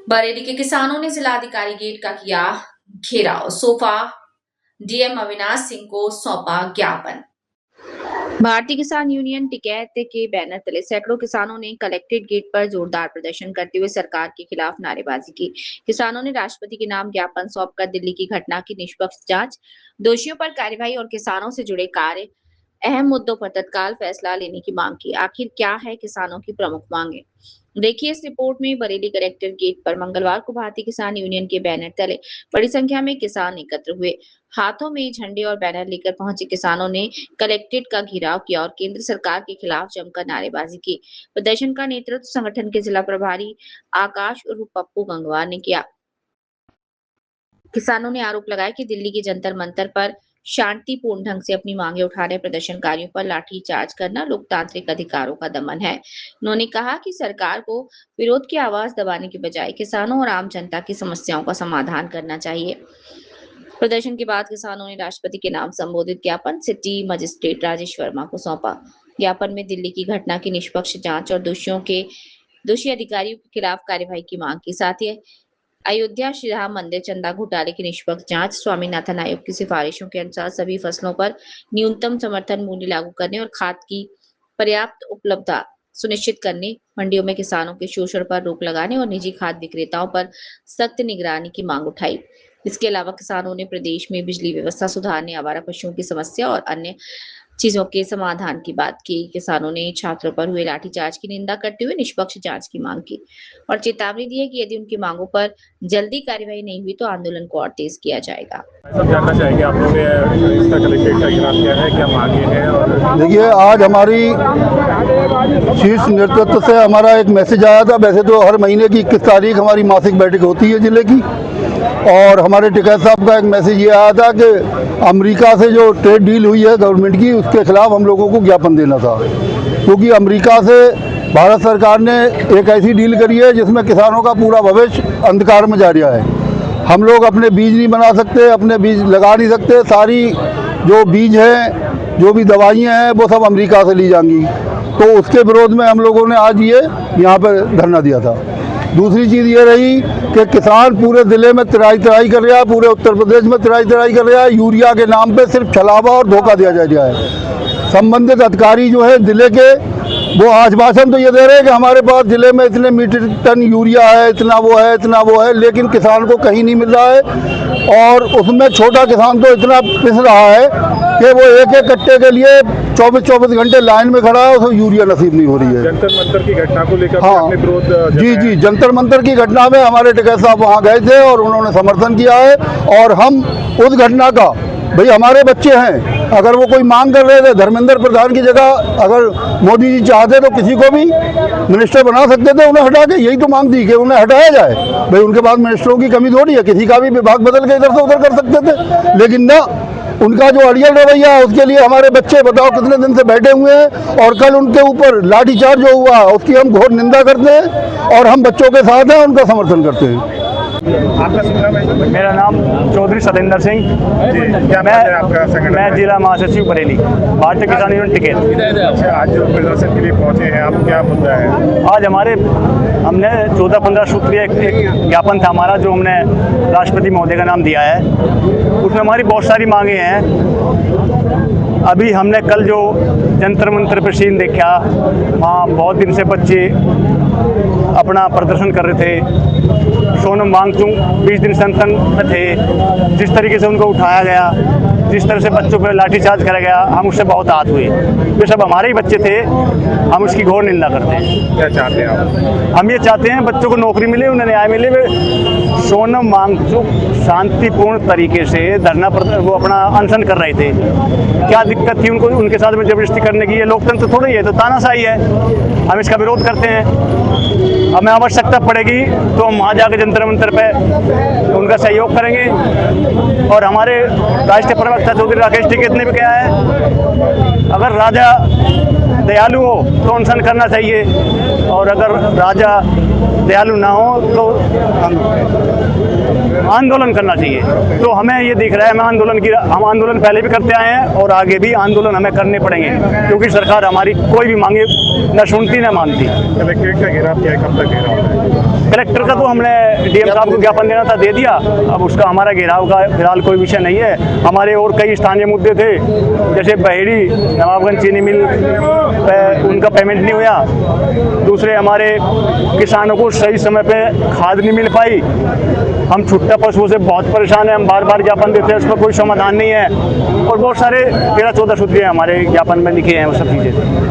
बरेली के किसानों ने जिलाधिकारी गेट का किया घेराव, सोफा डीएम अविनाश सिंह को सौंपा ज्ञापन। भारतीय किसान यूनियन टिकैत के बैनर तले सैकड़ों किसानों ने कलेक्ट्रेट गेट पर जोरदार प्रदर्शन करते हुए सरकार के खिलाफ नारेबाजी की। किसानों ने राष्ट्रपति के नाम ज्ञापन सौंपकर दिल्ली की घटना की निष्पक्ष जांच, दोषियों पर कार्रवाई और किसानों से जुड़े कार्य अहम मुद्दों पर तत्काल फैसला लेने की मांग की। आखिर क्या है किसानों की प्रमुख मांगे, देखिए इस रिपोर्ट में। बरेली कलेक्टर गेट पर मंगलवार को भारतीय किसान यूनियन के बैनर तले बड़ी संख्या में किसान एकत्र हुए। हाथों में झंडे और बैनर लेकर पहुंचे किसानों ने कलेक्ट्रेट का घेराव किया और केंद्र सरकार के खिलाफ जमकर नारेबाजी की। प्रदर्शन का नेतृत्व संगठन के जिला प्रभारी आकाश उर्फ पप्पू गंगवार ने किया। किसानों ने आरोप लगाया कि दिल्ली के जंतर मंतर पर शांतिपूर्ण ढंग से अपनी मांगे उठा रहे प्रदर्शनकारियों पर लाठीचार्ज करना लोकतांत्रिक अधिकारों का दमन है। उन्होंने कहा कि सरकार को विरोध की आवाज दबाने के बजाय किसानों और आम जनता की समस्याओं का समाधान करना चाहिए। प्रदर्शन के बाद किसानों ने राष्ट्रपति के नाम संबोधित ज्ञापन सिटी मजिस्ट्रेट राजेश वर्मा को सौंपा। ज्ञापन में दिल्ली की घटना की निष्पक्ष जांच और दोषी अधिकारियों के खिलाफ कार्यवाही की मांग की। साथ ही अयोध्या श्री राम मंदिर चंदा घोटाले की निष्पक्ष जांच, स्वामीनाथन आयोग की सिफारिशों के अनुसार सभी फसलों पर न्यूनतम समर्थन मूल्य लागू करने और खाद की पर्याप्त उपलब्धता सुनिश्चित करने, मंडियों में किसानों के शोषण पर रोक लगाने और निजी खाद विक्रेताओं पर सख्त निगरानी की मांग उठाई। इसके अलावा किसानों ने प्रदेश में बिजली व्यवस्था सुधारने, आवारा पशुओं की समस्या और अन्य चीजों के समाधान की बात की। किसानों ने छात्रों पर हुए लाठीचार्ज की निंदा करते हुए निष्पक्ष जांच की मांग की और चेतावनी दी है कि यदि उनकी मांगों पर जल्दी कार्रवाई नहीं हुई तो आंदोलन को और तेज किया जाएगा। सब जानना चाहेंगे, आप लोगों ने इसका कलेक्ट्रेट का घेराव किया है, क्या मांगे हैं? और देखिए, आज हमारी शीर्ष नेतृत्व से हमारा एक मैसेज आया था। वैसे तो हर महीने की 21 तारीख हमारी मासिक बैठक होती है जिले की, और हमारे टिकैत साहब का एक मैसेज ये आया था कि अमेरिका से जो ट्रेड डील हुई है गवर्नमेंट की, उसके खिलाफ हम लोगों को ज्ञापन देना था, क्योंकि अमेरिका से भारत सरकार ने एक ऐसी डील करी है जिसमें किसानों का पूरा भविष्य अंधकार में जा रहा है। हम लोग अपने बीज नहीं बना सकते, अपने बीज लगा नहीं सकते। सारी जो बीज हैं, जो भी दवाइयाँ हैं, वो सब अमेरिका से ली जाएंगी। तो उसके विरोध में हम लोगों ने आज ये यहाँ पर धरना दिया था। दूसरी चीज़ ये रही कि किसान पूरे ज़िले में तराई कर रहा है, पूरे उत्तर प्रदेश में तराई कर रहा है। यूरिया के नाम पे सिर्फ छलावा और धोखा दिया जा रहा है। संबंधित अधिकारी जो है ज़िले के, वो आश्वासन तो ये दे रहे हैं कि हमारे पास ज़िले में इतने मीट्रिक टन यूरिया है, इतना वो है, लेकिन किसान को कहीं नहीं मिल रहा है। और उसमें छोटा किसान तो इतना पिस रहा है कि वो एक एक कट्टे के लिए 24 घंटे लाइन में खड़ा है, उसको यूरिया नसीब नहीं हो रही है। जंतर मंतर की घटना को लेकर हाँ, आपने विरोध जी, जंतर मंतर की घटना में हमारे टिकैत साहब वहाँ गए थे और उन्होंने समर्थन किया है। और हम उस घटना का, भाई हमारे बच्चे हैं, अगर वो कोई मांग कर रहे थे धर्मेंद्र प्रधान की जगह, अगर मोदी जी चाहते तो किसी को भी मिनिस्टर बना सकते थे, उन्हें हटा के। यही तो मांग थी कि उन्हें हटाया जाए। भाई उनके पास मिनिस्टरों की कमी थोड़ी है, किसी का भी विभाग बदल के इधर से उधर कर सकते थे, लेकिन ना, उनका जो अड़ियल रवैया है उसके लिए हमारे बच्चे बताओ कितने दिन से बैठे हुए हैं। और कल उनके ऊपर लाठीचार्ज जो हुआ उसकी हम घोर निंदा करते हैं और हम बच्चों के साथ हैं, उनका समर्थन करते हैं। आपका शुभ नाम है? मेरा नाम चौधरी सतेंद्र सिंह। क्या है आपका संगठन? मैं जिला महासचिव बरेली, भारतीय किसान यूनियन टिकैत। अच्छा, आज जो प्रदर्शन के लिए पहुंचे हैं आप, क्या मुद्दा है? आज हमने 14-15 सूत्रीय एक ज्ञापन था हमारा, जो हमने राष्ट्रपति महोदय का नाम दिया है। उसमें हमारी बहुत सारी मांगे हैं। अभी हमने कल जो जंतर मंतर पर सीन देखा, वहाँ बहुत दिन से बच्चे अपना प्रदर्शन कर रहे थे। सोनम वांगचुक 20 दिन सनतन में थे। जिस तरीके से उनको उठाया गया, जिस तरह से बच्चों पर लाठीचार्ज करा गया, हम उससे बहुत आहत हुए। वे सब हमारे ही बच्चे थे, हम उसकी घोर निंदा करते हैं। क्या चाहते हैं आप? हम ये चाहते हैं बच्चों को नौकरी मिले, उन्हें न्याय मिले। सोनम वांगचुक शांतिपूर्ण तरीके से धरना पर वो अपना अनशन कर रहे थे। क्या दिक्कत थी उनको उनके साथ में जबरदस्ती करने की? ये लोकतंत्र थोड़ी है, तो तानाशाही है। हम इसका विरोध करते हैं। हमें आवश्यकता पड़ेगी तो हम वहाँ जाकर जंतर मंतर पे उनका सहयोग करेंगे। और हमारे राष्ट्रीय प्रवक्ता चौधरी राकेश टिकैत ने भी कहा है, अगर राजा दयालु हो तो अनशन करना चाहिए, और अगर राजा दयालु ना हो तो आंदोलन करना चाहिए। तो हमें ये दिख रहा है, हम आंदोलन पहले भी करते आए हैं और आगे भी आंदोलन हमें करने पड़ेंगे, क्योंकि सरकार हमारी कोई भी मांगे न सुनती न मानती। कलेक्ट्रेट का घेराव क्या है, कब तक घेराव है? कलेक्टर का तो हमने डीएम साहब को ज्ञापन देना था, दे दिया। अब उसका हमारा घेराव का फिलहाल कोई विषय नहीं है। हमारे और कई स्थानीय मुद्दे थे, जैसे बहेड़ी नवाबगंज चीनी मिल उनका पेमेंट नहीं हुआ। दूसरे हमारे किसानों को सही समय पे खाद नहीं मिल पाई। हम छुट्टा पशुओं से बहुत परेशान हैं, हम बार बार ज्ञापन देते हैं, उसका कोई समाधान नहीं है। और बहुत सारे 13-14 सूत्रीय हमारे ज्ञापन में लिखे हैं वो सब चीज़ें।